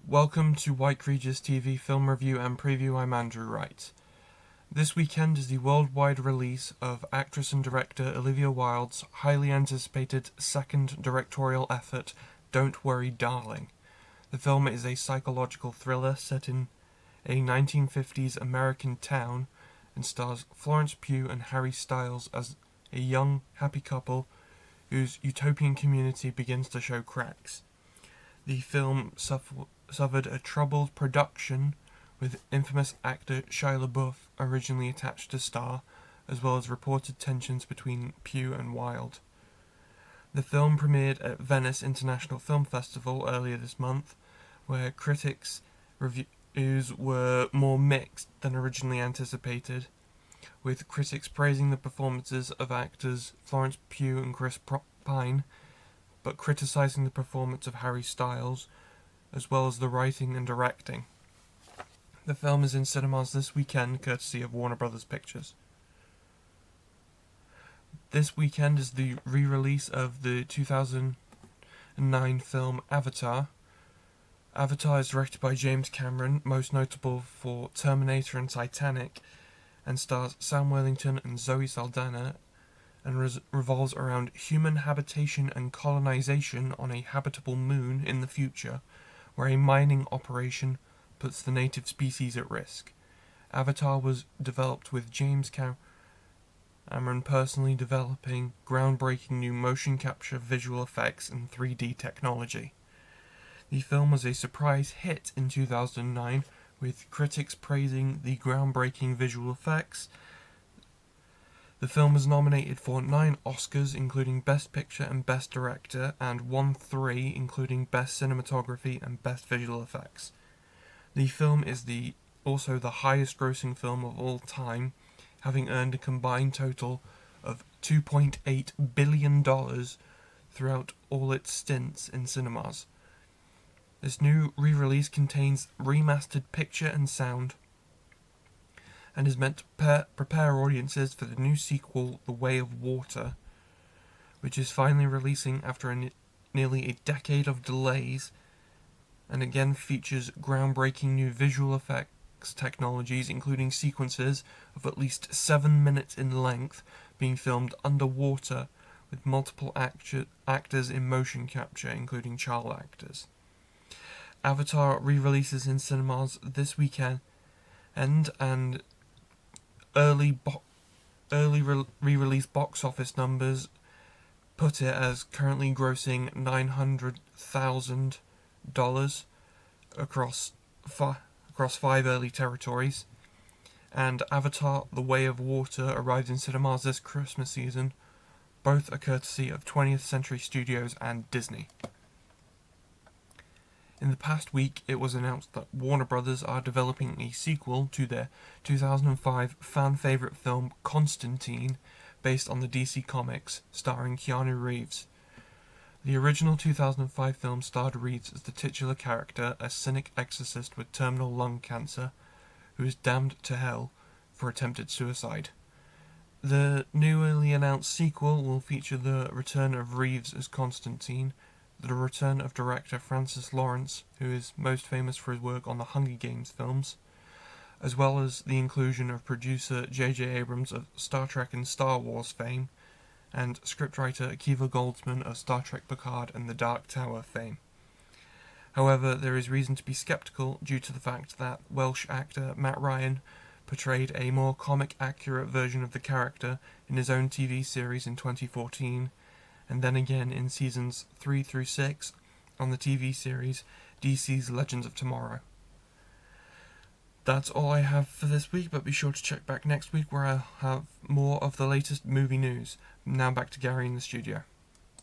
Welcome to Wyke Regis TV film review and preview. I'm Andrew Wright. This weekend is the worldwide release of actress and director Olivia Wilde's highly anticipated second directorial effort, Don't Worry Darling. The film is a psychological thriller set in a 1950s American town and stars Florence Pugh and Harry Styles as a young, happy couple whose utopian community begins to show cracks. The film suffered a troubled production, with infamous actor Shia LaBeouf originally attached to star, as well as reported tensions between Pugh and Wilde. The film premiered at Venice International Film Festival earlier this month, where critics' reviews were more mixed than originally anticipated, with critics praising the performances of actors Florence Pugh and Chris Pine, but criticising the performance of Harry Styles, as well as the writing and directing. The film is in cinemas this weekend, courtesy of Warner Brothers Pictures. This weekend is the re-release of the 2009 film Avatar. Avatar is directed by James Cameron, most notable for Terminator and Titanic, and stars Sam Worthington and Zoe Saldana, and revolves around human habitation and colonization on a habitable moon in the future, where a mining operation puts the native species at risk. Avatar was developed with James Cameron personally developing groundbreaking new motion capture visual effects and 3D technology. The film was a surprise hit in 2009, with critics praising the groundbreaking visual effects. The film was nominated for 9 Oscars, including Best Picture and Best Director, and won 3, including Best Cinematography and Best Visual Effects. The film is also the highest-grossing film of all time, having earned a combined total of $2.8 billion throughout all its stints in cinemas. This new re-release contains remastered picture and sound, and is meant to prepare audiences for the new sequel, The Way of Water, which is finally releasing after nearly a decade of delays, and again features groundbreaking new visual effects technologies, including sequences of at least 7 minutes in length being filmed underwater with multiple actors in motion capture, including child actors. Avatar re-releases in cinemas this weekend, and early re-release box office numbers put it as currently grossing $900,000 across 5 early territories. And Avatar: The Way of Water arrived in cinemas this Christmas season. Both are courtesy of 20th Century Studios and Disney. In the past week, it was announced that Warner Brothers are developing a sequel to their 2005 fan-favourite film Constantine, based on the DC Comics, starring Keanu Reeves. The original 2005 film starred Reeves as the titular character, a cynic exorcist with terminal lung cancer, who is damned to hell for attempted suicide. The newly announced sequel will feature the return of Reeves as Constantine, the return of director Francis Lawrence, who is most famous for his work on the Hunger Games films, as well as the inclusion of producer J.J. Abrams of Star Trek and Star Wars fame, and scriptwriter Akiva Goldsman of Star Trek Picard and The Dark Tower fame. However, there is reason to be skeptical due to the fact that Welsh actor Matt Ryan portrayed a more comic-accurate version of the character in his own TV series in 2014, and then again in seasons 3 through 6 on the TV series DC's Legends of Tomorrow. That's all I have for this week, but be sure to check back next week where I'll have more of the latest movie news. Now back to Gary in the studio.